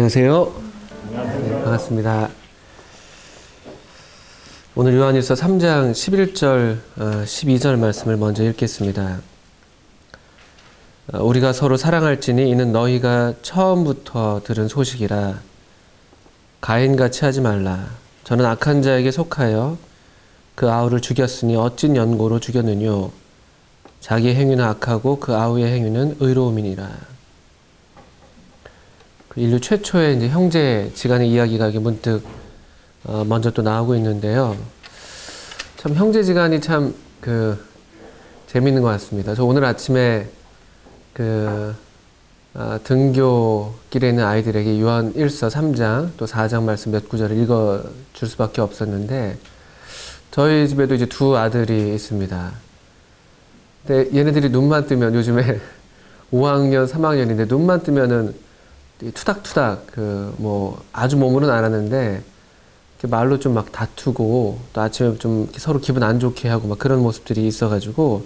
안녕하세요. 네, 반갑습니다. 오늘 요한일서 3장 11절, 12절 말씀을 먼저 읽겠습니다. 우리가 서로 사랑할지니 이는 너희가 처음부터 들은 소식이라. 가인같이 하지 말라. 저는 악한 자에게 속하여 그 아우를 죽였으니 어찐 연고로 죽였느뇨. 자기 행위는 악하고 그 아우의 행위는 의로움이니라. 인류 최초의 이제 형제지간의 이야기가 문득 먼저 또 나오고 있는데요. 참 형제지간이 참 재밌는 것 같습니다. 저 오늘 아침에 등교길에 있는 아이들에게 요한일서 3장 또 4장 말씀 몇 구절을 읽어줄 수밖에 없었는데, 저희 집에도 이제 두 아들이 있습니다. 근데 얘네들이 눈만 뜨면, 요즘에 5학년, 3학년인데 눈만 뜨면은 투닥투닥 아주 몸으로는 안 하는데 말로 좀 막 다투고, 또 아침에 좀 서로 기분 안 좋게 하고 막 그런 모습들이 있어가지고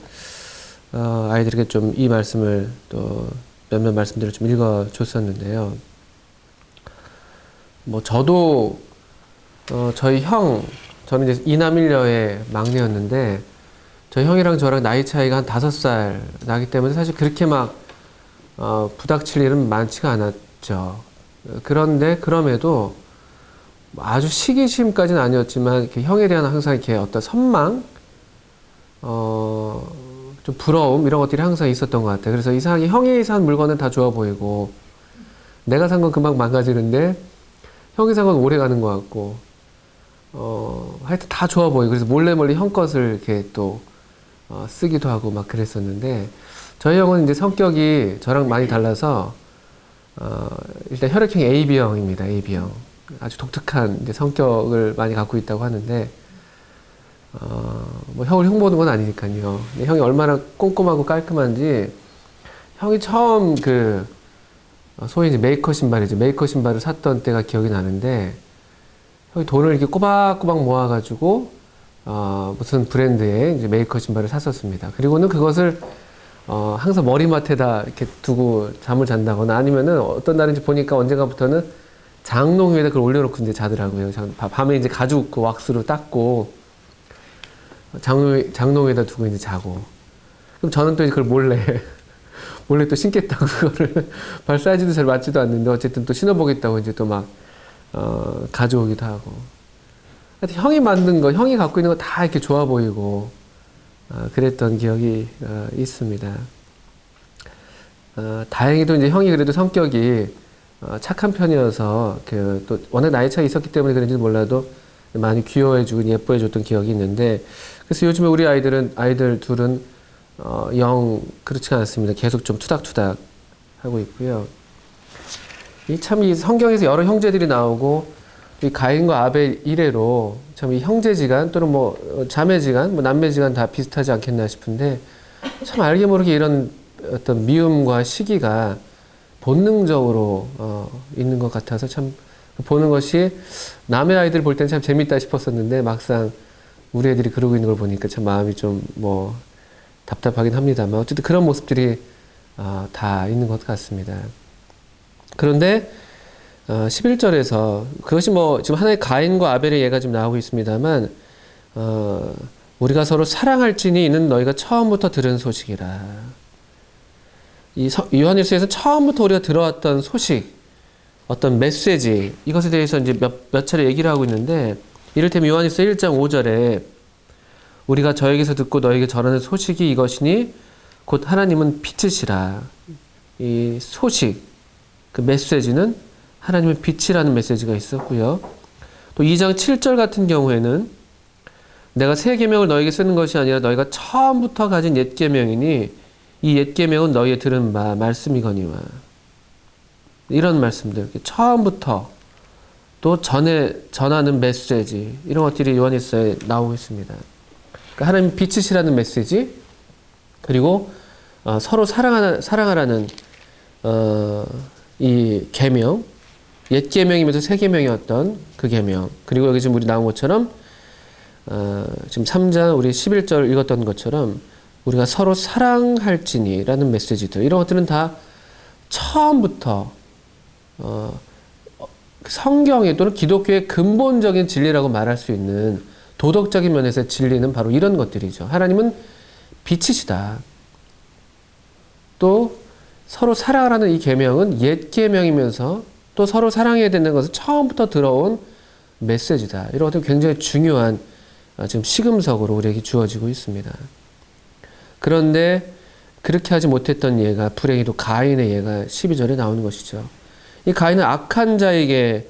아이들에게 좀 이 말씀을 또 몇몇 말씀들을 좀 읽어줬었는데요. 저도 저희 저는 이제 이남일녀의 막내였는데, 저희 형이랑 저랑 나이 차이가 한 5살 나기 때문에 사실 그렇게 막 부닥칠 일은 많지가 않았죠. 그런데 그럼에도 아주 시기심까지는 아니었지만 이렇게 형에 대한 항상 이렇게 어떤 선망, 좀 부러움, 이런 것들이 항상 있었던 것 같아요. 그래서 이상하게 형이 산 물건은 다 좋아 보이고, 내가 산 건 금방 망가지는데 형이 산 건 오래 가는 것 같고, 하여튼 다 좋아 보이고, 그래서 몰래 형 것을 이렇게 또 쓰기도 하고 막 그랬었는데, 저희 형은 이제 성격이 저랑 많이 달라서 일단 혈액형 AB형입니다. AB형. 아주 독특한 이제 성격을 많이 갖고 있다고 하는데, 형을 흉보는 건 아니니까요. 근데 형이 얼마나 꼼꼼하고 깔끔한지, 형이 처음 소위 이제 메이커 신발이죠. 메이커 신발을 샀던 때가 기억이 나는데, 형이 돈을 이렇게 꼬박꼬박 모아가지고 무슨 브랜드의 이제 메이커 신발을 샀었습니다. 그리고는 그것을 항상 머리맡에다 이렇게 두고 잠을 잔다거나, 아니면은 어떤 날인지 보니까 언젠가부터는 장롱 위에다 그걸 올려놓고 이제 자더라고요. 밤에 이제 가죽 왁스로 닦고 장롱 위에다 두고 이제 자고. 그럼 저는 또 그걸 몰래 또 신겠다고, 그거를 발 사이즈도 잘 맞지도 않는데 어쨌든 또 신어보겠다고 이제 또 막 가져오기도 하고. 하여튼 형이 만든 거, 형이 갖고 있는 거 다 이렇게 좋아 보이고 그랬던 기억이 있습니다. 다행히도 이제 형이 그래도 성격이 착한 편이어서 또 워낙 나이 차이 있었기 때문에 그런지는 몰라도 많이 귀여워해주고 예뻐해줬던 기억이 있는데, 그래서 요즘에 우리 아이들 둘은 영 그렇지가 않습니다. 계속 좀 투닥투닥 하고 있고요. 이 성경에서 여러 형제들이 나오고, 이 가인과 아벨 이래로 참 이 형제지간 또는 자매지간, 남매지간 다 비슷하지 않겠나 싶은데, 참 알게 모르게 이런 어떤 미움과 시기가 본능적으로 있는 것 같아서 참 보는 것이, 남의 아이들 볼 때는 참 재밌다 싶었었는데 막상 우리 애들이 그러고 있는 걸 보니까 참 마음이 좀 답답하긴 합니다만, 어쨌든 그런 모습들이 다 있는 것 같습니다. 그런데 11절에서 그것이 지금 하나의 가인과 아벨의 예가 지금 나오고 있습니다만, 우리가 서로 사랑할지니 이는 너희가 처음부터 들은 소식이라. 이 요한일서에서 처음부터 우리가 들어왔던 소식, 어떤 메시지, 이것에 대해서 이제 몇 차례 얘기를 하고 있는데, 이를테면 요한일서 1장 5절에 우리가 저에게서 듣고 너에게 전하는 소식이 이것이니 곧 하나님은 빛이시라. 이 소식, 그 메시지는 하나님의 빛이라는 메시지가 있었고요. 또 2장 7절 같은 경우에는 내가 새 계명을 너에게 쓰는 것이 아니라 너희가 처음부터 가진 옛 계명이니 이 옛 계명은 너희의 들은 바 말씀이거니와. 이런 말씀들, 처음부터 또 전하는 메시지, 이런 것들이 요한일서에 나오고 있습니다. 그러니까 하나님 빛이시라는 메시지, 그리고 서로 사랑하라는 이 계명, 옛 계명이면서 새 계명이었던 그 계명, 그리고 여기 지금 우리 나온 것처럼 지금 3장 우리 11절 읽었던 것처럼 우리가 서로 사랑할지니라는 메시지들, 이런 것들은 다 처음부터 성경의 또는 기독교의 근본적인 진리라고 말할 수 있는 도덕적인 면에서의 진리는 바로 이런 것들이죠. 하나님은 빛이시다. 또 서로 사랑하라는 이 계명은 옛 계명이면서 또 서로 사랑해야 되는 것은 처음부터 들어온 메시지다. 이런 것들 굉장히 중요한 지금 시금석으로 우리에게 주어지고 있습니다. 그런데 그렇게 하지 못했던 예가 불행히도 가인의 예가 12절에 나오는 것이죠. 이 가인은 악한 자에게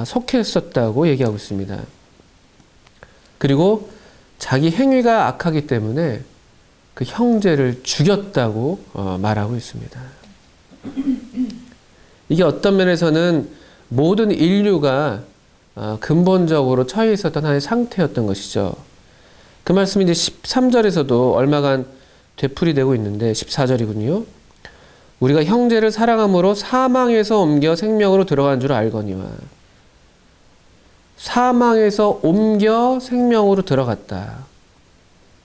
속했었다고 얘기하고 있습니다. 그리고 자기 행위가 악하기 때문에 그 형제를 죽였다고 말하고 있습니다. 이게 어떤 면에서는 모든 인류가 근본적으로 처해 있었던 하나의 상태였던 것이죠. 그 말씀이 이제 13절에서도 얼마간 되풀이되고 있는데 14절이군요. 우리가 형제를 사랑함으로 사망에서 옮겨 생명으로 들어간 줄 알거니와. 사망에서 옮겨 생명으로 들어갔다.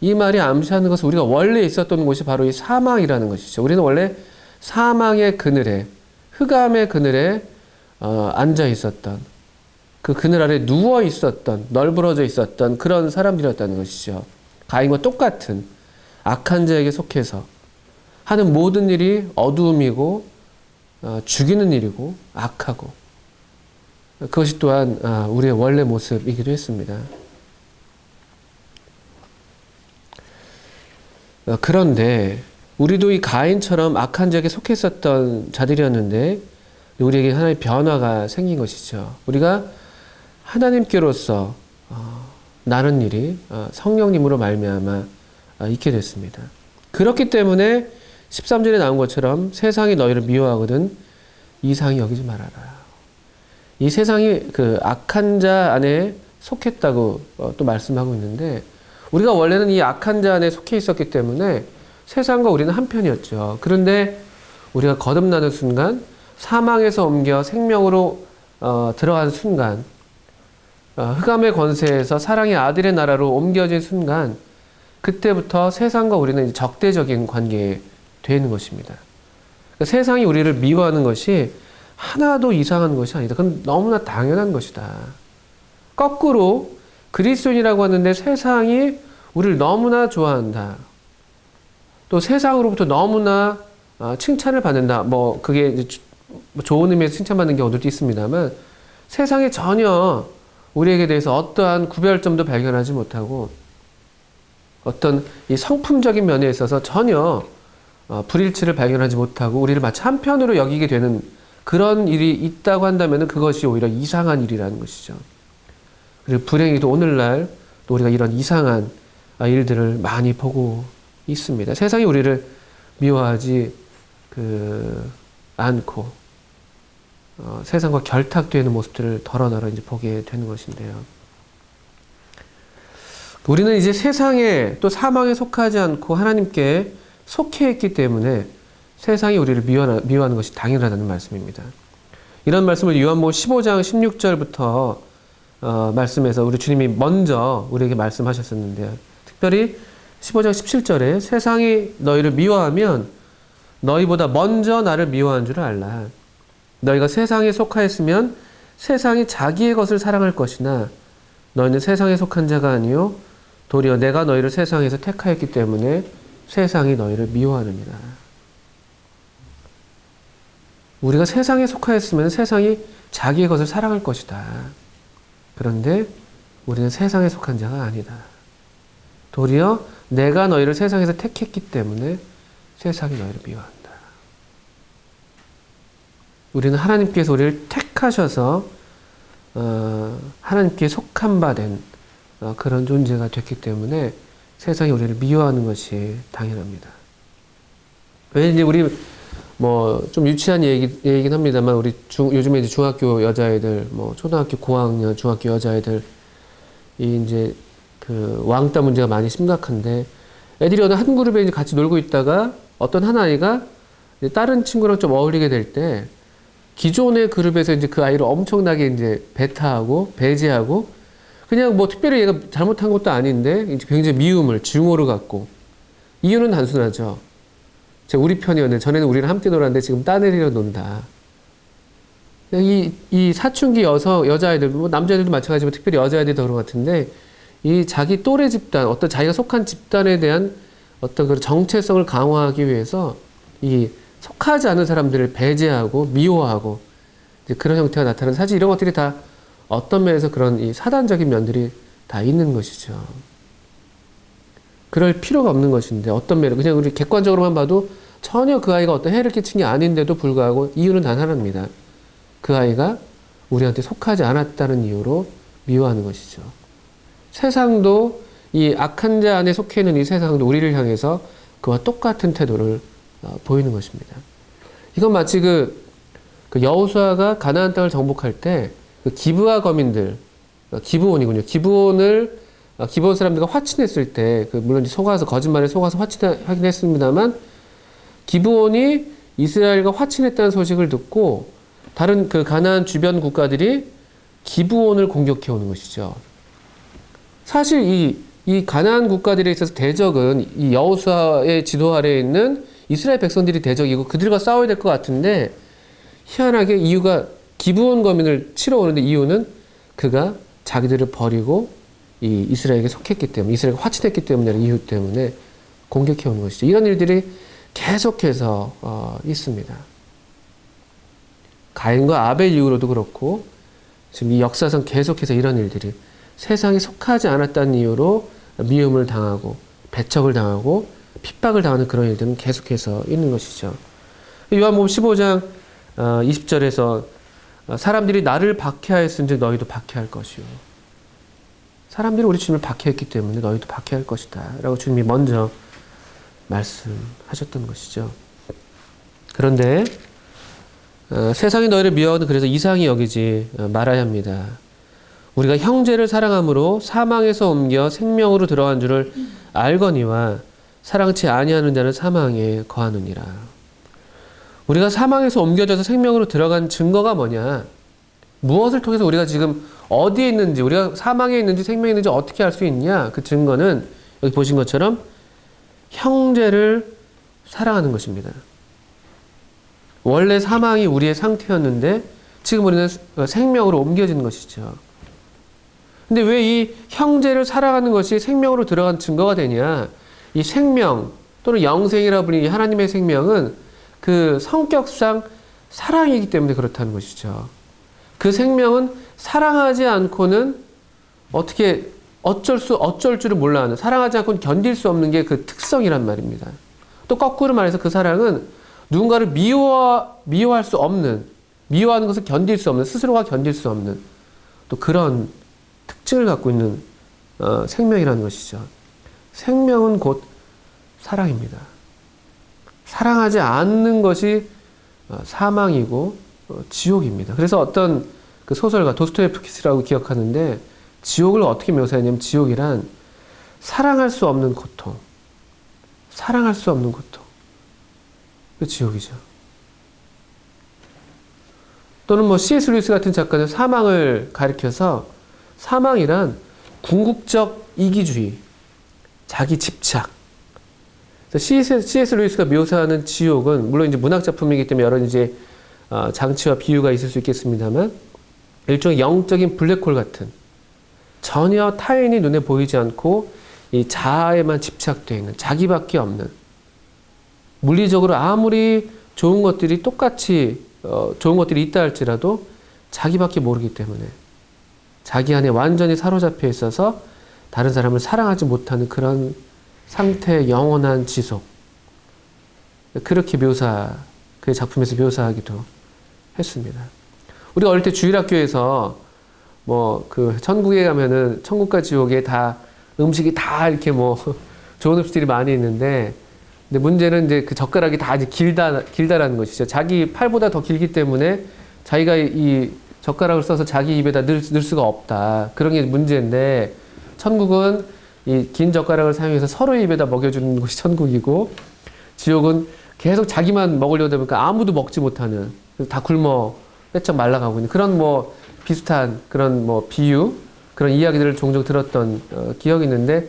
이 말이 암시하는 것은 우리가 원래 있었던 곳이 바로 이 사망이라는 것이죠. 우리는 원래 사망의 그늘에, 흑암의 그늘에 앉아 있었던, 그 그늘 아래 누워 있었던, 널브러져 있었던 그런 사람들이었다는 것이죠. 가인과 똑같은 악한 자에게 속해서 하는 모든 일이 어두움이고 죽이는 일이고 악하고, 그것이 또한 우리의 원래 모습이기도 했습니다. 그런데 우리도 이 가인처럼 악한 자에게 속해 있었던 자들이었는데 우리에게 하나의 변화가 생긴 것이죠. 우리가 하나님께로서 나는 일이 성령님으로 말미암아 있게 됐습니다. 그렇기 때문에 13절에 나온 것처럼 세상이 너희를 미워하거든 이상히 여기지 말아라. 이 세상이 그 악한 자 안에 속했다고 또 말씀하고 있는데, 우리가 원래는 이 악한 자 안에 속해 있었기 때문에 세상과 우리는 한편이었죠. 그런데 우리가 거듭나는 순간, 사망에서 옮겨 생명으로 들어간 순간, 흑암의 권세에서 사랑의 아들의 나라로 옮겨진 순간, 그때부터 세상과 우리는 적대적인 관계에 되는 것입니다. 그러니까 세상이 우리를 미워하는 것이 하나도 이상한 것이 아니다. 그건 너무나 당연한 것이다. 거꾸로 그리스도인이라고 하는데 세상이 우리를 너무나 좋아한다. 또 세상으로부터 너무나 칭찬을 받는다. 뭐 그게 이제 좋은 의미에서 칭찬받는 경우도 있습니다만, 세상에 전혀 우리에게 대해서 어떠한 구별점도 발견하지 못하고 어떤 이 성품적인 면에 있어서 전혀 불일치를 발견하지 못하고 우리를 마치 한편으로 여기게 되는 그런 일이 있다고 한다면 그것이 오히려 이상한 일이라는 것이죠. 그리고 불행히도 오늘날 또 우리가 이런 이상한 일들을 많이 보고 있습니다. 세상이 우리를 미워하지 않고 세상과 결탁되는 모습들을 덜어덜어 이제 보게 되는 것인데요. 우리는 이제 세상에 또 사망에 속하지 않고 하나님께 속해 있기 때문에 세상이 우리를 미워하는 것이 당연하다는 말씀입니다. 이런 말씀을 요한복음 15장 16절부터 말씀에서 우리 주님이 먼저 우리에게 말씀하셨었는데요. 특별히 15장 17절에 세상이 너희를 미워하면 너희보다 먼저 나를 미워한 줄 알라. 너희가 세상에 속하였으면 세상이 자기의 것을 사랑할 것이나 너희는 세상에 속한 자가 아니요 도리어 내가 너희를 세상에서 택하였기 때문에 세상이 너희를 미워하느니라. 우리가 세상에 속하였으면 세상이 자기의 것을 사랑할 것이다. 그런데 우리는 세상에 속한 자가 아니다. 도리어 내가 너희를 세상에서 택했기 때문에 세상이 너희를 미워한다. 우리는 하나님께서 우리를 택하셔서 하나님께 속한 바 된 그런 존재가 됐기 때문에 세상이 우리를 미워하는 것이 당연합니다. 왜 이제 우리 뭐 좀 유치한 얘기긴 합니다만 우리 요즘에 이제 중학교 여자애들, 뭐 초등학교 고학년, 중학교 여자애들 이 이제 그 왕따 문제가 많이 심각한데, 애들이 어느 한 그룹에 이제 같이 놀고 있다가 어떤 한 아이가 이제 다른 친구랑 좀 어울리게 될 때 기존의 그룹에서 이제 그 아이를 엄청나게 이제 배타하고 배제하고 그냥 뭐 특별히 얘가 잘못한 것도 아닌데 이제 굉장히 미움을 증오를 갖고, 이유는 단순하죠. 제가 우리 편이었는데 전에는 우리랑 함께 놀았는데 지금 딴 애들이랑 논다. 이 사춘기 여자아이들, 뭐 남자애들도 마찬가지지만 특별히 여자아이들이 더 그런 것 같은데, 이 자기 또래 집단, 어떤 자기가 속한 집단에 대한 어떤 그런 정체성을 강화하기 위해서 이 속하지 않은 사람들을 배제하고 미워하고 이제 그런 형태가 나타나는, 사실 이런 것들이 다 어떤 면에서 그런 이 사단적인 면들이 다 있는 것이죠. 그럴 필요가 없는 것인데, 어떤 면으로 그냥 우리 객관적으로만 봐도 전혀 그 아이가 어떤 해를 끼친 게 아닌데도 불구하고 이유는 단 하나입니다. 그 아이가 우리한테 속하지 않았다는 이유로 미워하는 것이죠. 세상도, 이 악한 자 안에 속해 있는 이 세상도 우리를 향해서 그와 똑같은 태도를 보이는 것입니다. 이건 마치 그 여호수아가 가나안 땅을 정복할 때 그 기브아 거민들, 기브온이군요. 기브온 사람들과 화친했을 때, 물론 속아서, 거짓말에 속아서 화친하긴 했습니다만, 기브온이 이스라엘과 화친했다는 소식을 듣고 다른 그 가나안 주변 국가들이 기브온을 공격해 오는 것이죠. 사실 이 가나안 국가들에 있어서 대적은 이 여호수아의 지도 아래에 있는 이스라엘 백성들이 대적이고 그들과 싸워야 될 것 같은데, 희한하게 이유가 기브온 거민을 치러 오는데, 이유는 그가 자기들을 버리고 이 이스라엘에게 속했기 때문에, 이스라엘과 화친했기 때문에, 이유 때문에 공격해 오는 것이죠. 이런 일들이 계속해서 있습니다. 가인과 아벨 이후로도 그렇고, 지금 이 역사상 계속해서 이런 일들이, 세상에 속하지 않았다는 이유로 미움을 당하고 배척을 당하고 핍박을 당하는 그런 일들은 계속해서 있는 것이죠. 요한복음 15장 20절에서 사람들이 나를 박해하였은즉 너희도 박해할 것이요. 사람들이 우리 주님을 박해했기 때문에 너희도 박해할 것이다 라고 주님이 먼저 말씀하셨던 것이죠. 그런데 세상이 너희를 미워하거든 그래서 이상히 여기지 말아야 합니다. 우리가 형제를 사랑함으로 사망에서 옮겨 생명으로 들어간 줄을 알거니와 사랑치 아니하는 자는 사망에 거하느니라. 우리가 사망에서 옮겨져서 생명으로 들어간 증거가 뭐냐? 무엇을 통해서 우리가 지금 어디에 있는지, 우리가 사망에 있는지 생명에 있는지 어떻게 알 수 있냐? 그 증거는 여기 보신 것처럼 형제를 사랑하는 것입니다. 원래 사망이 우리의 상태였는데 지금 우리는 생명으로 옮겨지는 것이죠. 근데 왜 이 형제를 사랑하는 것이 생명으로 들어간 증거가 되냐? 이 생명 또는 영생이라 불리는 하나님의 생명은 그 성격상 사랑이기 때문에 그렇다는 것이죠. 그 생명은 사랑하지 않고는 어쩔 줄을 몰라 하는, 사랑하지 않고는 견딜 수 없는 게 그 특성이란 말입니다. 또 거꾸로 말해서 그 사랑은 누군가를 미워할 수 없는, 미워하는 것을 견딜 수 없는, 스스로가 견딜 수 없는 또 그런 특징을 갖고 있는 생명이라는 것이죠. 생명은 곧 사랑입니다. 사랑하지 않는 것이 사망이고 지옥입니다. 그래서 어떤 그 소설가 도스토옙스키라고 기억하는데, 지옥을 어떻게 묘사했냐면, 지옥이란 사랑할 수 없는 고통, 사랑할 수 없는 고통, 그 지옥이죠. 또는 뭐 C.S. 루이스 같은 작가는 사망을 가리켜서, 사망이란 궁극적 이기주의, 자기 집착. C.S. 루이스가 묘사하는 지옥은 물론 이제 문학 작품이기 때문에 여러 이제 장치와 비유가 있을 수 있겠습니다만, 일종의 영적인 블랙홀 같은, 전혀 타인이 눈에 보이지 않고 이 자아에만 집착되어 있는, 자기밖에 없는, 물리적으로 아무리 좋은 것들이 똑같이 좋은 것들이 있다 할지라도 자기밖에 모르기 때문에 자기 안에 완전히 사로잡혀 있어서 다른 사람을 사랑하지 못하는 그런 상태의 영원한 지속. 그렇게 그 작품에서 묘사하기도 했습니다. 우리가 어릴 때 주일학교에서 천국에 가면은 천국과 지옥에 다 음식이 다 이렇게 좋은 음식들이 많이 있는데, 근데 문제는 이제 그 젓가락이 다 이제 길다라는 것이죠. 자기 팔보다 더 길기 때문에 자기가 이 젓가락을 써서 자기 입에다 넣을 수가 없다. 그런 게 문제인데, 천국은 이 긴 젓가락을 사용해서 서로의 입에다 먹여주는 것이 천국이고, 지옥은 계속 자기만 먹으려다 보니까 아무도 먹지 못하는, 다 굶어 빼쩍 말라가고 있는 그런 비슷한 그런 비유, 그런 이야기들을 종종 들었던 기억이 있는데,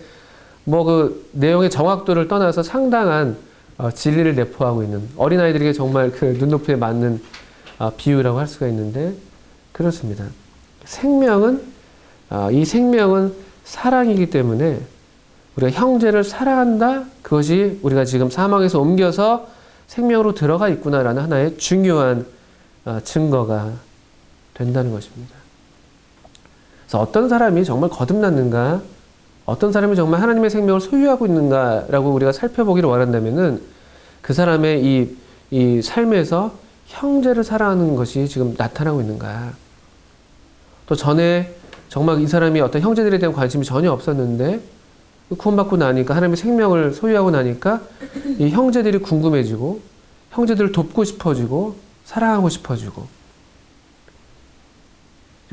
그 내용의 정확도를 떠나서 상당한 진리를 내포하고 있는, 어린아이들에게 정말 그 눈높이에 맞는 비유라고 할 수가 있는데 그렇습니다. 생명은 이 생명은 사랑이기 때문에 우리가 형제를 사랑한다. 그것이 우리가 지금 사망에서 옮겨서 생명으로 들어가 있구나라는 하나의 중요한 증거가 된다는 것입니다. 그래서 어떤 사람이 정말 거듭났는가, 어떤 사람이 정말 하나님의 생명을 소유하고 있는가라고 우리가 살펴보기를 원한다면은 그 사람의 이 삶에서 형제를 사랑하는 것이 지금 나타나고 있는가. 또 전에 정말 이 사람이 어떤 형제들에 대한 관심이 전혀 없었는데 구원받고 나니까 하나님의 생명을 소유하고 나니까 이 형제들이 궁금해지고 형제들을 돕고 싶어지고 사랑하고 싶어지고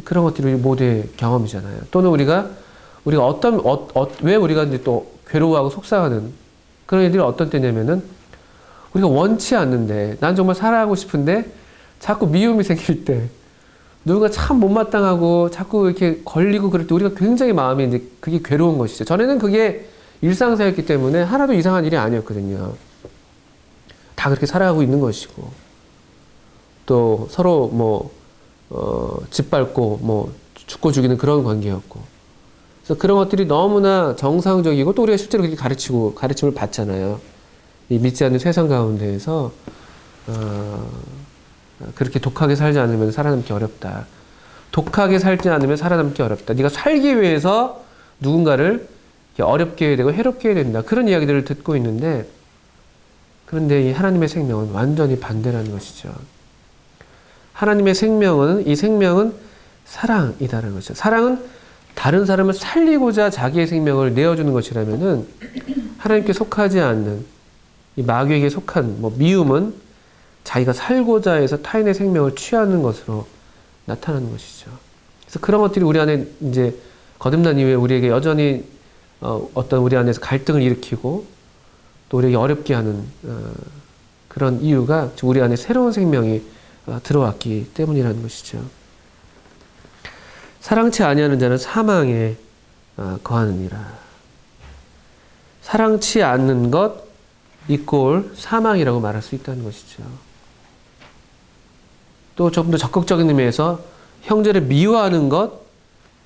그런 것들이 모두의 경험이잖아요. 또는 우리가 왜 우리가 이제 또 괴로워하고 속상하는 그런 일들이 어떤 때냐면은 우리가 원치 않는데 난 정말 사랑하고 싶은데 자꾸 미움이 생길 때 누군가 참 못마땅하고 자꾸 이렇게 걸리고 그럴 때 우리가 굉장히 마음이 이제 그게 괴로운 것이죠. 전에는 그게 일상사였기 때문에 하나도 이상한 일이 아니었거든요. 다 그렇게 살아가고 있는 것이고 또 서로 짓밟고 죽고 죽이는 그런 관계였고 그래서 그런 것들이 너무나 정상적이고 또 우리가 실제로 그렇게 가르침을 받잖아요. 이 믿지 않는 세상 가운데에서 그렇게 독하게 살지 않으면 살아남기 어렵다. 독하게 살지 않으면 살아남기 어렵다. 네가 살기 위해서 누군가를 어렵게 해야 되고 해롭게 해야 된다. 그런 이야기들을 듣고 있는데 그런데 이 하나님의 생명은 완전히 반대라는 것이죠. 하나님의 생명은 이 생명은 사랑이다라는 것이죠. 사랑은 다른 사람을 살리고자 자기의 생명을 내어주는 것이라면은 하나님께 속하지 않는 이 마귀에게 속한 미움은 자기가 살고자 해서 타인의 생명을 취하는 것으로 나타나는 것이죠. 그래서 그런 것들이 우리 안에 이제 거듭난 이후에 우리에게 여전히 어떤 우리 안에서 갈등을 일으키고 또 우리에게 어렵게 하는 그런 이유가 우리 안에 새로운 생명이 들어왔기 때문이라는 것이죠. 사랑치 아니하는 자는 사망에 거하느니라. 사랑치 않는 것 이꼴 사망이라고 말할 수 있다는 것이죠. 또 조금 더 적극적인 의미에서 형제를 미워하는 것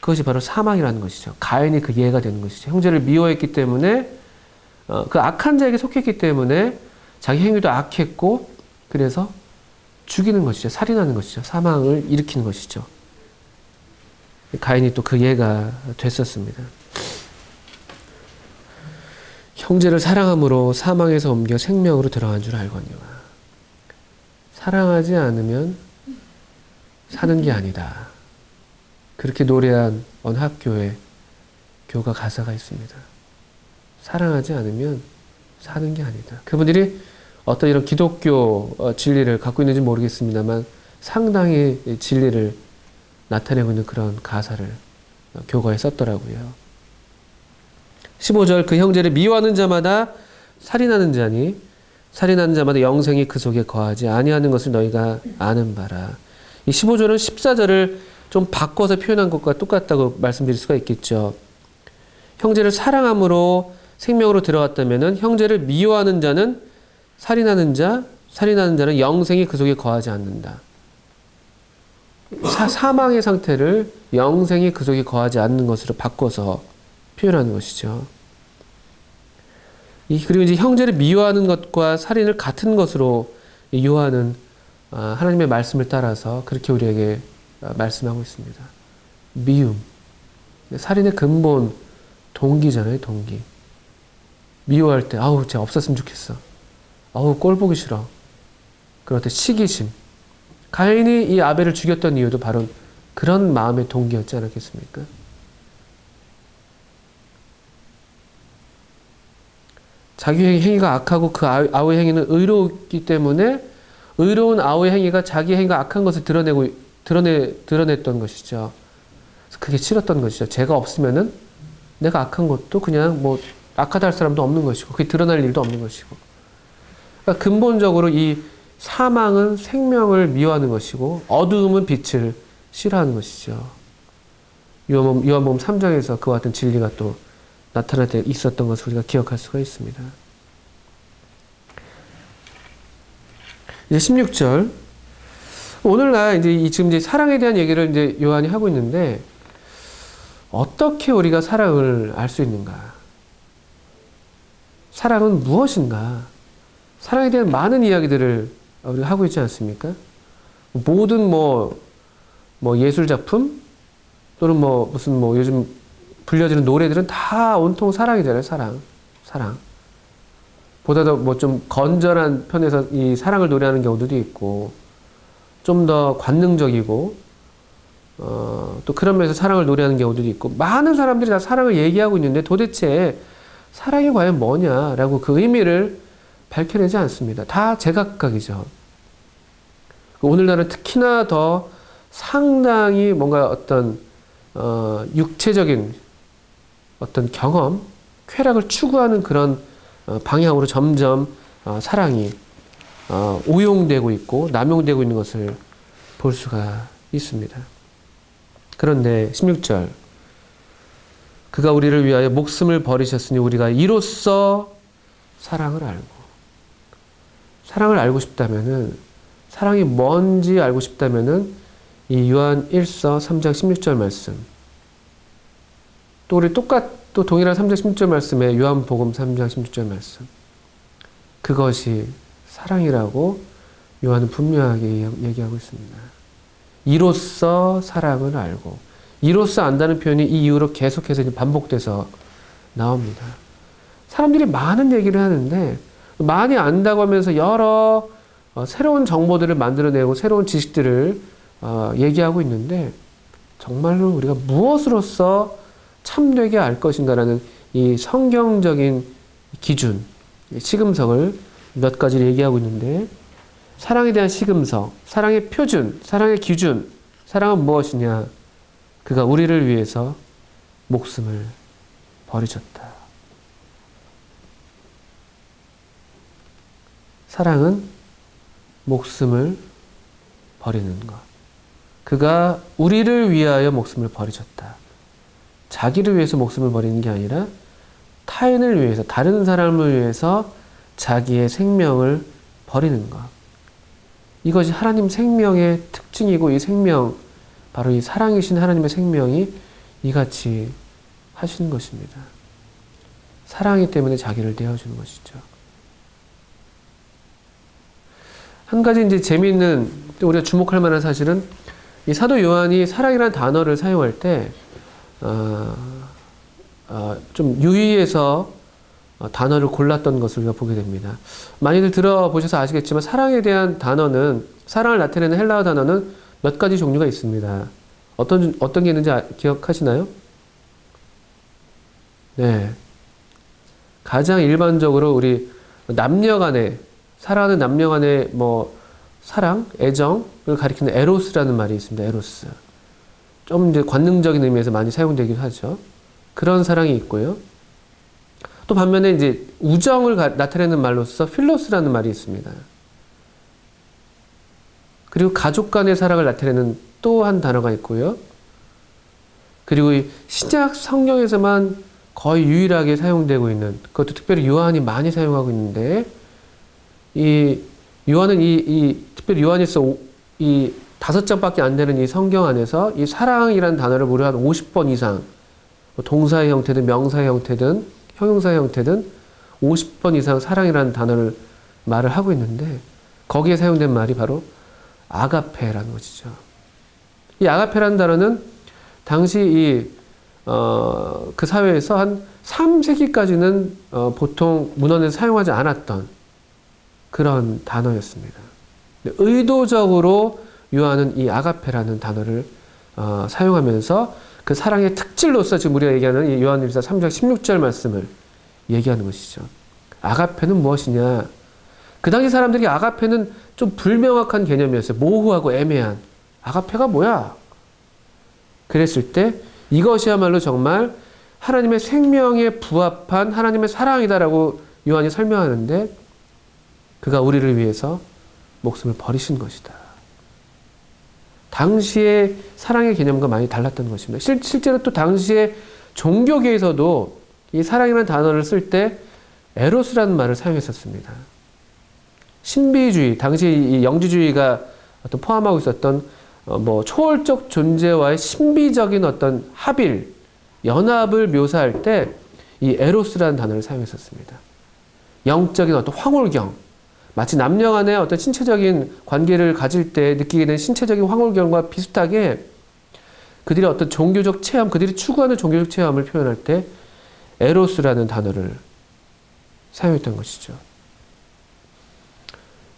그것이 바로 사망이라는 것이죠. 가인이 그 예가 되는 것이죠. 형제를 미워했기 때문에 그 악한 자에게 속했기 때문에 자기 행위도 악했고 그래서 죽이는 것이죠. 살인하는 것이죠. 사망을 일으키는 것이죠. 가인이 또 그 예가 됐었습니다. 형제를 사랑함으로 사망에서 옮겨 생명으로 들어간 줄 알거니와. 사랑하지 않으면 사는 게 아니다. 그렇게 노래한 어느 학교에 교가 가사가 있습니다. 사랑하지 않으면 사는 게 아니다. 그분들이 어떤 이런 기독교 진리를 갖고 있는지 모르겠습니다만 상당히 진리를 나타내고 있는 그런 가사를 교과에 썼더라고요. 15절 그 형제를 미워하는 자마다 살인하는 자니 살인하는 자마다 영생이 그 속에 거하지 아니하는 것을 너희가 아는 바라. 이 15절은 14절을 좀 바꿔서 표현한 것과 똑같다고 말씀드릴 수가 있겠죠. 형제를 사랑함으로 생명으로 들어갔다면은 형제를 미워하는 자는 살인하는 자는 영생이 그 속에 거하지 않는다. 사망의 상태를 영생이 그 속에 거하지 않는 것으로 바꿔서 표현하는 것이죠. 그리고 이제 형제를 미워하는 것과 살인을 같은 것으로 요한은 하나님의 말씀을 따라서 그렇게 우리에게 말씀하고 있습니다. 미움. 살인의 근본 동기잖아요, 동기. 미워할 때, 아우, 쟤 없었으면 좋겠어. 아우, 꼴 보기 싫어. 그럴 때 시기심. 가인이 이 아벨을 죽였던 이유도 바로 그런 마음의 동기였지 않았겠습니까? 자기 행위가 악하고 그 아우의 행위는 의로웠기 때문에 의로운 아우의 행위가 자기 행위가 악한 것을 드러냈던 것이죠. 그게 싫었던 것이죠. 죄가 없으면은 내가 악한 것도 그냥 악하다 할 사람도 없는 것이고 그게 드러날 일도 없는 것이고. 그러니까 근본적으로 이 사망은 생명을 미워하는 것이고 어두움은 빛을 싫어하는 것이죠. 요한복음 3장에서 그와 같은 진리가 또 나타날 때 있었던 것을 우리가 기억할 수가 있습니다. 이제 16절 오늘날 이제 지금 이제 사랑에 대한 얘기를 이제 요한이 하고 있는데 어떻게 우리가 사랑을 알 수 있는가? 사랑은 무엇인가? 사랑에 대한 많은 이야기들을 우리가 하고 있지 않습니까? 모든 뭐 예술 작품 또는 무슨 요즘 불려지는 노래들은 다 온통 사랑이잖아요. 사랑. 보다도 좀 건전한 편에서 이 사랑을 노래하는 경우도 있고 좀 더 관능적이고 또 그런 면에서 사랑을 노래하는 경우도 있고 많은 사람들이 다 사랑을 얘기하고 있는데 도대체 사랑이 과연 뭐냐라고 그 의미를 밝혀내지 않습니다. 다 제각각이죠. 오늘날은 특히나 더 상당히 뭔가 어떤 육체적인 어떤 경험, 쾌락을 추구하는 그런 방향으로 점점 사랑이 오용되고 있고 남용되고 있는 것을 볼 수가 있습니다. 그런데 16절 그가 우리를 위하여 목숨을 버리셨으니 우리가 이로써 사랑을 알고 싶다면은 사랑이 뭔지 알고 싶다면은 이 요한 1서 3장 16절 말씀 또 우리 또 동일한 3장 16절 말씀에 요한복음 3장 16절 말씀 그것이 사랑이라고 요한은 분명하게 얘기하고 있습니다. 이로써 사랑을 알고 이로써 안다는 표현이 이 이후로 계속해서 반복돼서 나옵니다. 사람들이 많은 얘기를 하는데 많이 안다고 하면서 여러 새로운 정보들을 만들어내고 새로운 지식들을 얘기하고 있는데 정말로 우리가 무엇으로써 참되게 알 것인가라는 이 성경적인 기준, 시금석을 몇 가지를 얘기하고 있는데 사랑에 대한 시금석, 사랑의 표준, 사랑의 기준, 사랑은 무엇이냐? 그가 우리를 위해서 목숨을 버리셨다. 사랑은 목숨을 버리는 것. 그가 우리를 위하여 목숨을 버리셨다. 자기를 위해서 목숨을 버리는 게 아니라 타인을 위해서, 다른 사람을 위해서 자기의 생명을 버리는 것. 이것이 하나님 생명의 특징이고 이 생명, 바로 이 사랑이신 하나님의 생명이 이같이 하시는 것입니다. 사랑이 때문에 자기를 내어주는 것이죠. 한 가지 이제 재미있는, 우리가 주목할 만한 사실은 이 사도 요한이 사랑이라는 단어를 사용할 때, 좀 유의해서 단어를 골랐던 것을 우리가 보게 됩니다. 많이들 들어보셔서 아시겠지만 사랑에 대한 단어는, 사랑을 나타내는 헬라어 단어는 몇 가지 종류가 있습니다. 어떤 게 있는지 기억하시나요? 네. 가장 일반적으로 우리 남녀 간에, 사랑하는 남녀 간의 사랑, 애정을 가리키는 에로스라는 말이 있습니다. 에로스. 좀 이제 관능적인 의미에서 많이 사용되기도 하죠. 그런 사랑이 있고요. 또 반면에 이제 우정을 나타내는 말로서 필로스라는 말이 있습니다. 그리고 가족 간의 사랑을 나타내는 또 한 단어가 있고요. 그리고 이 신약 성경에서만 거의 유일하게 사용되고 있는, 그것도 특별히 요한이 많이 사용하고 있는데, 이 요한은 특별히 요한일서 이 5장밖에 안 되는 이 성경 안에서 이 사랑이라는 단어를 무려 한 50번 이상, 동사의 형태든 명사의 형태든 형용사의 형태든 50번 이상 사랑이라는 단어를 말을 하고 있는데, 거기에 사용된 말이 바로 아가페라는 것이죠. 이 아가페라는 단어는 당시 그 사회에서 한 3세기까지는 보통 문헌에서 사용하지 않았던 그런 단어였습니다. 의도적으로 요한은 이 아가페라는 단어를 사용하면서 그 사랑의 특질로서 지금 우리가 얘기하는 이 요한일서 3장 16절 말씀을 얘기하는 것이죠. 아가페는 무엇이냐? 그 당시 사람들이 아가페는 좀 불명확한 개념이었어요. 모호하고 애매한. 아가페가 뭐야? 그랬을 때 이것이야말로 정말 하나님의 생명에 부합한 하나님의 사랑이다라고 요한이 설명하는데, 그가 우리를 위해서 목숨을 버리신 것이다. 당시의 사랑의 개념과 많이 달랐던 것입니다. 실제로 또 당시의 종교계에서도 이 사랑이라는 단어를 쓸 때 에로스라는 말을 사용했었습니다. 신비주의, 당시 이 영지주의가 어떤 포함하고 있었던 뭐 초월적 존재와의 신비적인 어떤 합일, 연합을 묘사할 때 이 에로스라는 단어를 사용했었습니다. 영적인 어떤 황홀경, 마치 남녀 간의 어떤 신체적인 관계를 가질 때 느끼게 되는 신체적인 황홀경과 비슷하게 그들의 어떤 종교적 체험, 그들이 추구하는 종교적 체험을 표현할 때 에로스라는 단어를 사용했던 것이죠.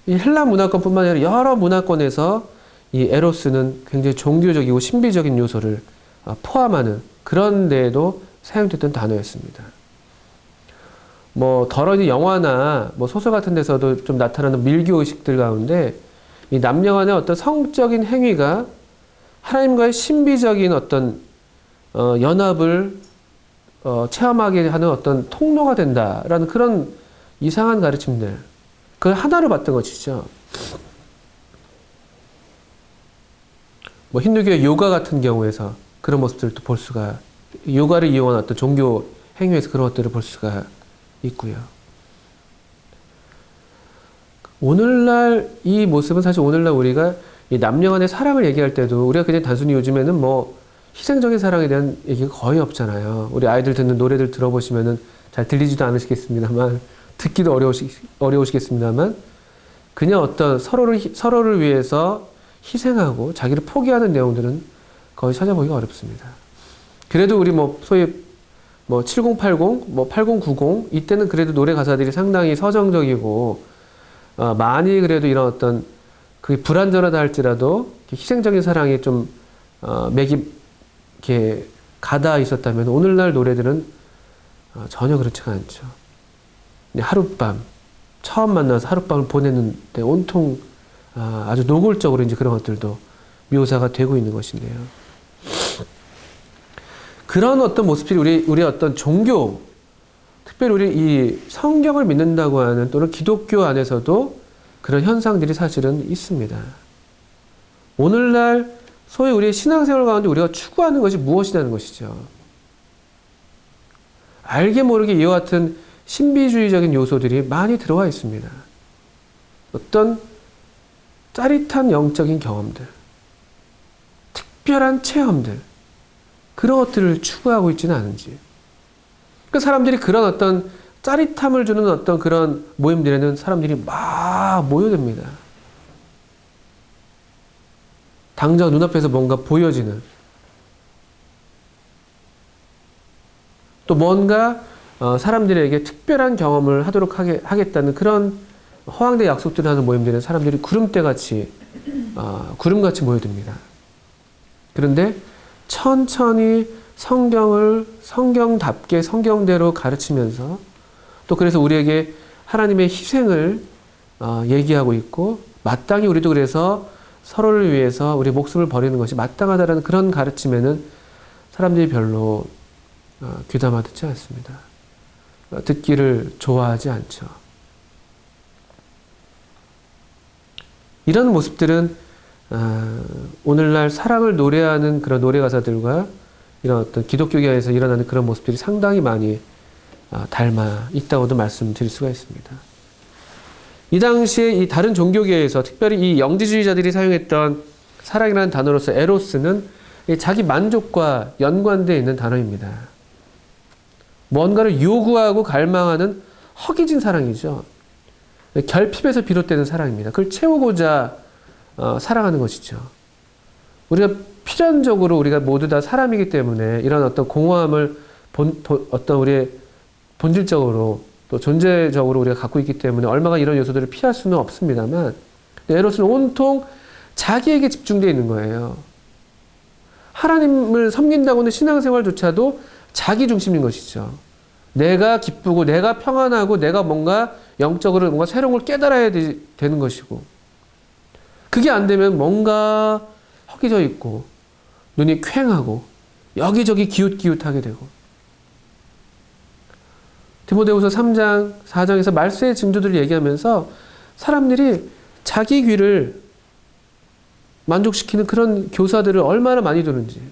이 헬라 문화권뿐만 아니라 여러 문화권에서 이 에로스는 굉장히 종교적이고 신비적인 요소를 포함하는 그런 데에도 사용됐던 단어였습니다. 뭐 더러니 영화나 뭐 소설 같은 데서도 좀 나타나는 밀교 의식들 가운데 이 남녀 간의 어떤 성적인 행위가 하나님과의 신비적인 어떤 연합을 체험하게 하는 어떤 통로가 된다라는 그런 이상한 가르침들, 그걸 하나로 봤던 것이죠. 뭐 힌두교의 요가 같은 경우에서 그런 모습들도 볼 수가, 요가를 이용한 어떤 종교 행위에서 그런 것들을 볼 수가 있고요. 오늘날 이 모습은 사실 오늘날 우리가 이 남녀 간의 사랑을 얘기할 때도 우리가 그냥 단순히 요즘에는 뭐 희생적인 사랑에 대한 얘기가 거의 없잖아요. 우리 아이들 듣는 노래들 들어보시면은 잘 들리지도 않으시겠습니다만, 듣기도 어려우시겠습니다만, 그냥 어떤 서로를 위해서 희생하고 자기를 포기하는 내용들은 거의 찾아보기가 어렵습니다. 그래도 우리 뭐 소위 뭐 7080, 뭐 8090 이때는 그래도 노래 가사들이 상당히 서정적이고 많이 그래도 이런 어떤 그게 불완전하다 할지라도 희생적인 사랑이 좀 맥이 이렇게 가다 있었다면 오늘날 노래들은 전혀 그렇지가 않죠. 하룻밤 처음 만나서 하룻밤을 보내는데 온통 아주 노골적으로 이제 그런 것들도 묘사가 되고 있는 것인데요. 그런 어떤 모습들이 우리 어떤 종교, 특별히 우리 이 성경을 믿는다고 하는 또는 기독교 안에서도 그런 현상들이 사실은 있습니다. 오늘날 소위 우리의 신앙생활 가운데 우리가 추구하는 것이 무엇이냐는 것이죠. 알게 모르게 이와 같은 신비주의적인 요소들이 많이 들어와 있습니다. 어떤 짜릿한 영적인 경험들, 특별한 체험들, 그런 것들을 추구하고 있지는 않은지. 그러니까 사람들이 그런 어떤 짜릿함을 주는 어떤 그런 모임들에는 사람들이 막 모여듭니다. 당장 눈앞에서 뭔가 보여지는, 또 뭔가 사람들에게 특별한 경험을 하도록 하겠다는 그런 허황된 약속들을 하는 모임들은 사람들이 구름같이 모여듭니다. 그런데 천천히 성경답게 성경대로 가르치면서 또 그래서 우리에게 하나님의 희생을 얘기하고 있고 마땅히 우리도 그래서 서로를 위해서 우리 목숨을 버리는 것이 마땅하다는 그런 가르침에는 사람들이 별로 귀담아 듣지 않습니다. 듣기를 좋아하지 않죠. 이런 모습들은 오늘날 사랑을 노래하는 그런 노래 가사들과 이런 어떤 기독교계에서 일어나는 그런 모습들이 상당히 많이 닮아 있다고도 말씀드릴 수가 있습니다. 이 당시에 이 다른 종교계에서 특별히 이 영지주의자들이 사용했던 사랑이라는 단어로서 에로스는 자기 만족과 연관되어 있는 단어입니다. 뭔가를 요구하고 갈망하는 허기진 사랑이죠. 결핍에서 비롯되는 사랑입니다. 그걸 채우고자 사랑하는 것이죠. 우리가 필연적으로 우리가 모두 다 사람이기 때문에 이런 어떤 공허함을 어떤 우리의 본질적으로 또 존재적으로 우리가 갖고 있기 때문에 얼마나 이런 요소들을 피할 수는 없습니다만 에로스는 온통 자기에게 집중되어 있는 거예요. 하나님을 섬긴다고 하는 신앙생활조차도 자기 중심인 것이죠. 내가 기쁘고 내가 평안하고 내가 뭔가 영적으로 뭔가 새로운 걸 깨달아야 되는 것이고 그게 안 되면 뭔가 허기져 있고 눈이 퀭하고 여기저기 기웃기웃하게 되고 디모데후서 3장 4장에서 말세의 징조들을 얘기하면서 사람들이 자기 귀를 만족시키는 그런 교사들을 얼마나 많이 두는지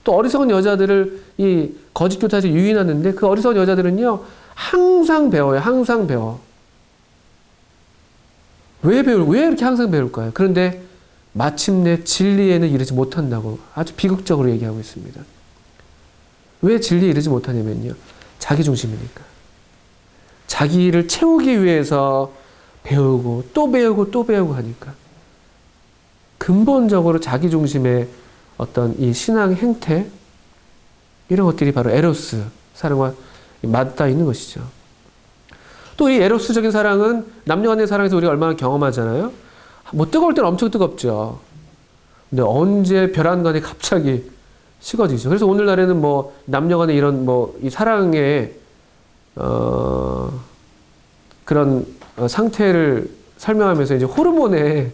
또 어리석은 여자들을 이 거짓 교사들이 유인하는데 그 어리석은 여자들은요 항상 배워요. 항상 배워. 왜 이렇게 항상 배울까요? 그런데 마침내 진리에는 이르지 못한다고 아주 비극적으로 얘기하고 있습니다. 왜 진리에 이르지 못하냐면요. 자기 중심이니까. 자기를 채우기 위해서 배우고 또 배우고 또 배우고 하니까. 근본적으로 자기 중심의 어떤 이 신앙 행태, 이런 것들이 바로 에로스 사랑과 맞닿아 있는 것이죠. 또 이 에로스적인 사랑은 남녀 간의 사랑에서 우리가 얼마나 경험하잖아요. 뭐 뜨거울 때는 엄청 뜨겁죠. 근데 언제 벼랑간에 갑자기 식어지죠. 그래서 오늘날에는 뭐 남녀 간의 이런 뭐 이 사랑의 그런 상태를 설명하면서 이제 호르몬의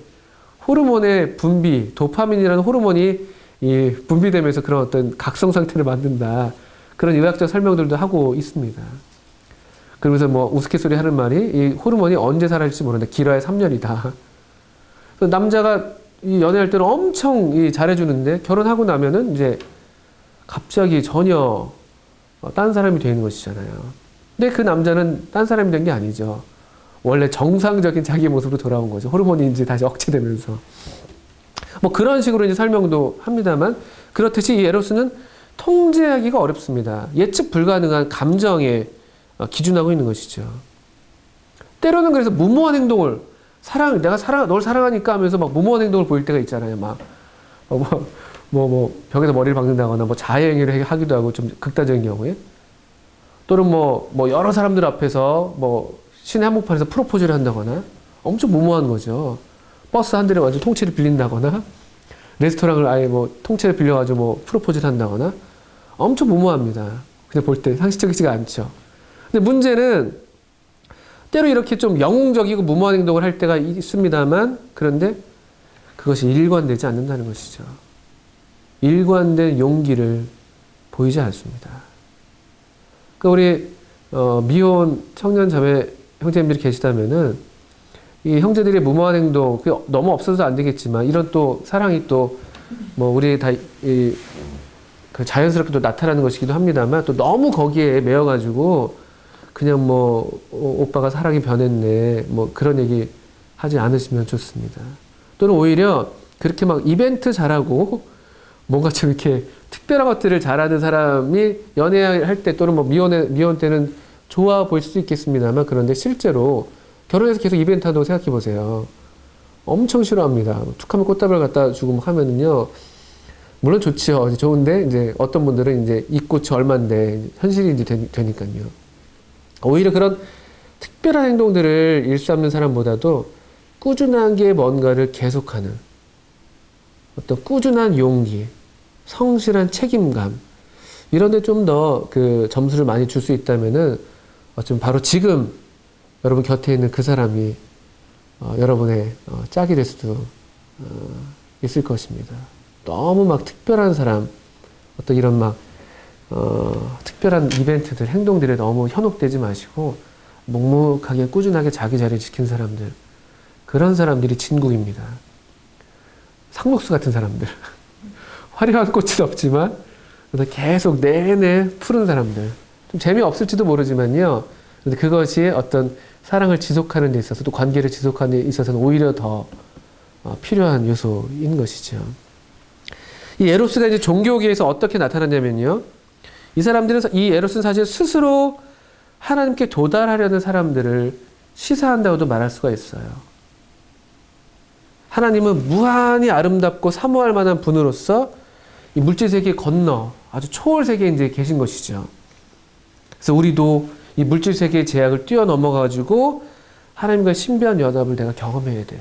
분비, 도파민이라는 호르몬이 이 분비되면서 그런 어떤 각성 상태를 만든다. 그런 의학적 설명들도 하고 있습니다. 그러면서 뭐 우스갯소리 하는 말이 이 호르몬이 언제 사라질지 모른다. 길어야 3년이다. 남자가 이 연애할 때는 엄청 이 잘해주는데 결혼하고 나면은 이제 갑자기 전혀 딴 사람이 되는 것이잖아요. 근데 그 남자는 딴 사람이 된 게 아니죠. 원래 정상적인 자기 모습으로 돌아온 거죠. 호르몬이 이제 다시 억제되면서. 뭐 그런 식으로 이제 설명도 합니다만, 그렇듯이 이 에로스는 통제하기가 어렵습니다. 예측 불가능한 감정에 기준하고 있는 것이죠. 때로는 그래서 무모한 행동을 내가 널 사랑하니까 하면서 막 무모한 행동을 보일 때가 있잖아요. 막 벽에서 머리를 박는다거나 뭐 자해행위를 하기도 하고 좀 극단적인 경우에, 또는 뭐 여러 사람들 앞에서 뭐 시내 한복판에서 프로포즈를 한다거나 엄청 무모한 거죠. 버스 한 대를 완전 통째로 빌린다거나 레스토랑을 아예 뭐 통째로 빌려가지고 뭐 프로포즈를 한다거나 엄청 무모합니다. 그냥 볼 때 상식적이지가 않죠. 근데 문제는 때로 이렇게 좀 영웅적이고 무모한 행동을 할 때가 있습니다만, 그런데 그것이 일관되지 않는다는 것이죠. 일관된 용기를 보이지 않습니다. 그러니까 우리 미혼 청년 자매 형제님들이 계시다면은 이 형제들의 무모한 행동, 너무 없어서 안 되겠지만 이런 또 사랑이 또 뭐 우리 다 그 자연스럽게 또 나타나는 것이기도 합니다만, 또 너무 거기에 매여가지고 그냥 뭐 오빠가 사랑이 변했네 뭐 그런 얘기 하지 않으시면 좋습니다. 또는 오히려 그렇게 막 이벤트 잘하고 뭔가 좀 이렇게 특별한 것들을 잘하는 사람이 연애할 때 또는 뭐 미혼 때는 좋아 보일 수도 있겠습니다만, 그런데 실제로 결혼해서 계속 이벤트 한다고 생각해 보세요. 엄청 싫어합니다. 툭 하면 꽃다발 갖다 주고 뭐 하면은요, 물론 좋죠. 좋은데 이제 어떤 분들은 이제 이 꽃이 얼만데 현실이 이제 되니까요. 오히려 그런 특별한 행동들을 일삼는 사람보다도 꾸준한 게 뭔가를 계속하는 어떤 꾸준한 용기, 성실한 책임감, 이런 데 좀 더 그 점수를 많이 줄 수 있다면은 좀 바로 지금 여러분 곁에 있는 그 사람이 여러분의 짝이 될 수도 있을 것입니다. 너무 막 특별한 사람, 어떤 이런 막 특별한 이벤트들, 행동들에 너무 현혹되지 마시고 묵묵하게 꾸준하게 자기 자리를 지킨 사람들, 그런 사람들이 진국입니다. 상록수 같은 사람들. 화려한 꽃은 없지만 계속 내내 푸른 사람들. 좀 재미없을지도 모르지만요. 근데 그것이 어떤 사랑을 지속하는 데 있어서, 또 관계를 지속하는 데 있어서는 오히려 더 필요한 요소인 것이죠. 이 에로스가 이제 종교계에서 어떻게 나타나냐면요. 이 에로스는 사실 스스로 하나님께 도달하려는 사람들을 시사한다고도 말할 수가 있어요. 하나님은 무한히 아름답고 사모할 만한 분으로서 이 물질 세계 건너 아주 초월 세계에 이제 계신 것이죠. 그래서 우리도 이 물질 세계의 제약을 뛰어넘어가지고 하나님과의 신비한 연합을 내가 경험해야 돼.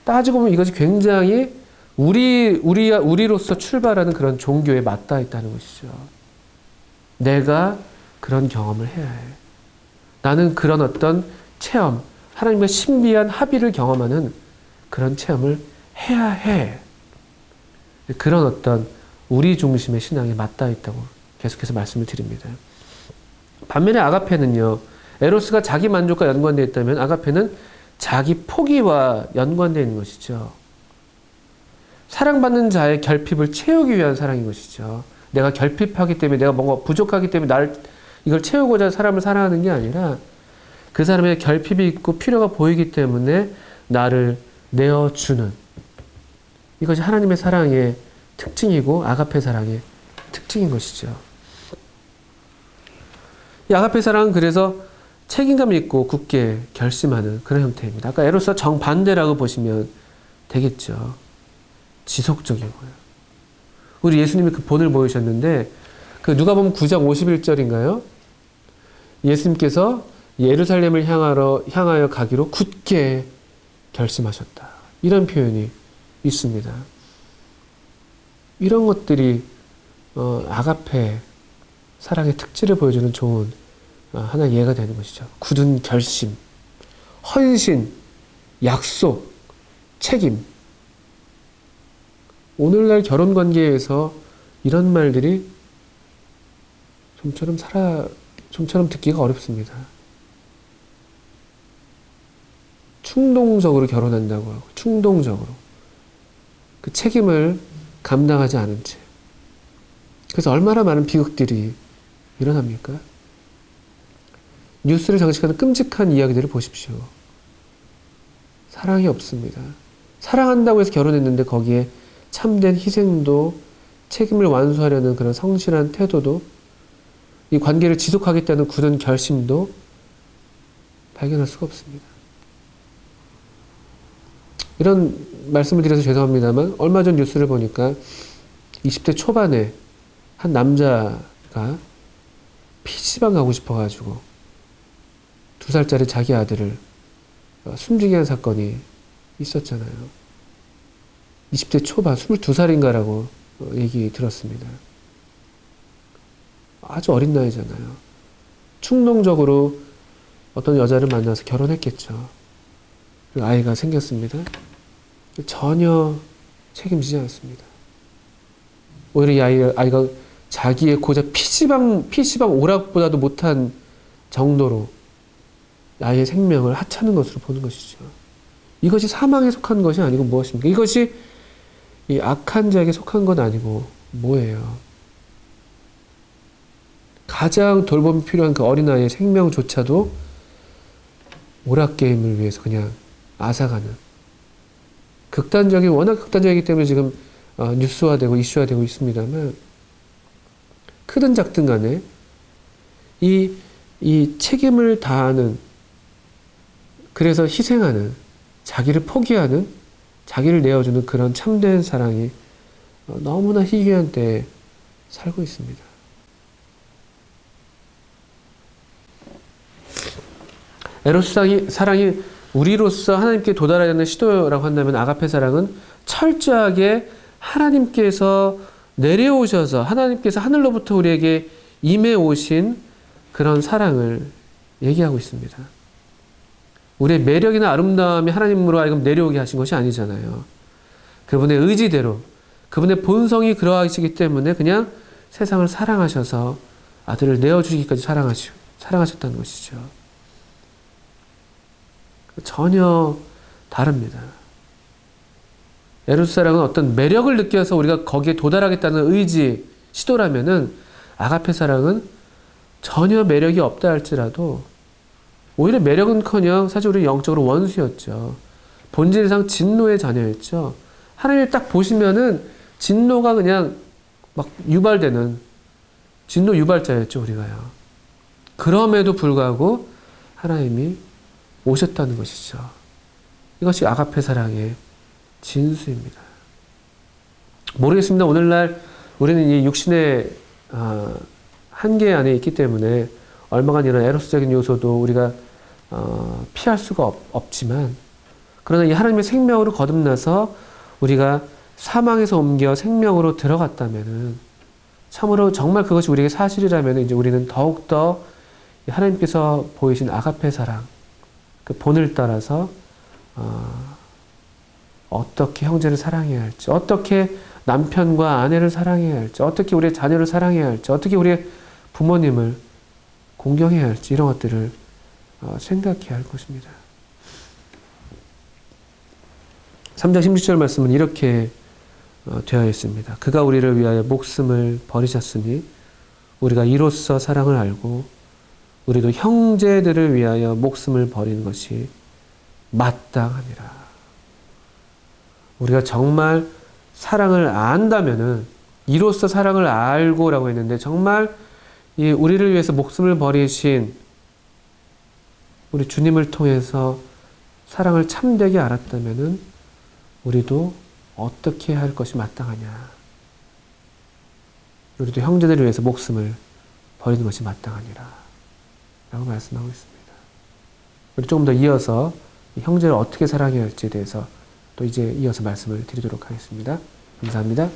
따지고 보면 이것이 굉장히 우리로서 출발하는 그런 종교에 맞닿아 있다는 것이죠. 내가 그런 경험을 해야 해. 나는 그런 어떤 체험, 하나님과 신비한 합의를 경험하는 그런 체험을 해야 해. 그런 어떤 우리 중심의 신앙에 맞닿아 있다고 계속해서 말씀을 드립니다. 반면에 아가페는요, 에로스가 자기 만족과 연관되어 있다면 아가페는 자기 포기와 연관되어 있는 것이죠. 사랑받는 자의 결핍을 채우기 위한 사랑인 것이죠. 내가 결핍하기 때문에, 내가 뭔가 부족하기 때문에 이걸 채우고자 사람을 사랑하는 게 아니라 그 사람의 결핍이 있고 필요가 보이기 때문에 나를 내어주는, 이것이 하나님의 사랑의 특징이고 아가페 사랑의 특징인 것이죠. 이 아가페 사랑은 그래서 책임감 있고 굳게 결심하는 그런 형태입니다. 아까 에로스와 정반대라고 보시면 되겠죠. 지속적이고요. 우리 예수님이 그 본을 보이셨는데 그 누가복음 9장 51절인가요? 예수님께서 예루살렘을 향하여 가기로 굳게 결심하셨다. 이런 표현이 있습니다. 이런 것들이 아가페 사랑의 특질을 보여주는 좋은 하나의 예가 되는 것이죠. 굳은 결심, 헌신, 약속, 책임. 오늘날 결혼 관계에서 이런 말들이 좀처럼 듣기가 어렵습니다. 충동적으로 결혼한다고 하고, 충동적으로. 그 책임을 감당하지 않은 채. 그래서 얼마나 많은 비극들이 일어납니까? 뉴스를 장식하는 끔찍한 이야기들을 보십시오. 사랑이 없습니다. 사랑한다고 해서 결혼했는데 거기에 참된 희생도 책임을 완수하려는 그런 성실한 태도도 이 관계를 지속하겠다는 굳은 결심도 발견할 수가 없습니다. 이런 말씀을 드려서 죄송합니다만 얼마 전 뉴스를 보니까 20대 초반에 한 남자가 PC방 가고 싶어가지고 2살짜리 자기 아들을 숨지게 한 사건이 있었잖아요. 20대 초반, 22살인가라고 얘기 들었습니다. 아주 어린 나이잖아요. 충동적으로 어떤 여자를 만나서 결혼했겠죠. 그리고 아이가 생겼습니다. 전혀 책임지지 않습니다. 오히려 이 아이가 자기의 고작 PC방 오락보다도 못한 정도로 아이의 생명을 하찮은 것으로 보는 것이죠. 이것이 사망에 속한 것이 아니고 무엇입니까? 이것이 이 악한 자에게 속한 건 아니고 뭐예요? 가장 돌봄이 필요한 그 어린아이의 생명조차도 오락게임을 위해서 그냥 앗아가는 워낙 극단적이기 때문에 지금 뉴스화되고 이슈화되고 있습니다만 크든 작든 간에 이 책임을 다하는, 그래서 희생하는, 자기를 포기하는, 자기를 내어주는 그런 참된 사랑이 너무나 희귀한 때에 살고 있습니다. 에로스 사랑이 우리로서 하나님께 도달해야 되는 시도라고 한다면 아가페 사랑은 철저하게 하나님께서 내려오셔서 하나님께서 하늘로부터 우리에게 임해 오신 그런 사랑을 얘기하고 있습니다. 우리의 매력이나 아름다움이 하나님으로 하여금 내려오게 하신 것이 아니잖아요. 그분의 의지대로, 그분의 본성이 그러하시기 때문에 그냥 세상을 사랑하셔서 아들을 내어주시기까지 사랑하셨다는 것이죠. 전혀 다릅니다. 에로스 사랑은 어떤 매력을 느껴서 우리가 거기에 도달하겠다는 의지, 시도라면은 아가페 사랑은 전혀 매력이 없다 할지라도 오히려 매력은커녕 사실 우리 영적으로 원수였죠. 본질상 진노의 자녀였죠. 하나님이 딱 보시면은 진노가 그냥 막 유발되는 진노 유발자였죠, 우리가요. 그럼에도 불구하고 하나님이 오셨다는 것이죠. 이것이 아가페 사랑의 진수입니다. 모르겠습니다. 오늘날 우리는 이 육신의 한계 안에 있기 때문에 얼마간 이런 에로스적인 요소도 우리가 피할 수가 없지만, 그러나 이 하나님의 생명으로 거듭나서 우리가 사망에서 옮겨 생명으로 들어갔다면은, 참으로 정말 그것이 우리에게 사실이라면 이제 우리는 더욱더 하나님께서 보이신 아가페 사랑, 그 본을 따라서 어떻게 형제를 사랑해야 할지, 어떻게 남편과 아내를 사랑해야 할지, 어떻게 우리의 자녀를 사랑해야 할지, 어떻게 우리의 부모님을 공경해야 할지, 이런 것들을 생각해야 할 것입니다. 3장 16절 말씀은 이렇게 되어 있습니다. 그가 우리를 위하여 목숨을 버리셨으니 우리가 이로써 사랑을 알고 우리도 형제들을 위하여 목숨을 버리는 것이 마땅함이라. 우리가 정말 사랑을 안다면은 이로써 사랑을 알고라고 했는데 정말 이 우리를 위해서 목숨을 버리신 우리 주님을 통해서 사랑을 참되게 알았다면은 우리도 어떻게 할 것이 마땅하냐. 우리도 형제들을 위해서 목숨을 버리는 것이 마땅하니라. 라고 말씀하고 있습니다. 우리 조금 더 이어서 형제를 어떻게 사랑해야 할지에 대해서 또 이제 이어서 말씀을 드리도록 하겠습니다. 감사합니다.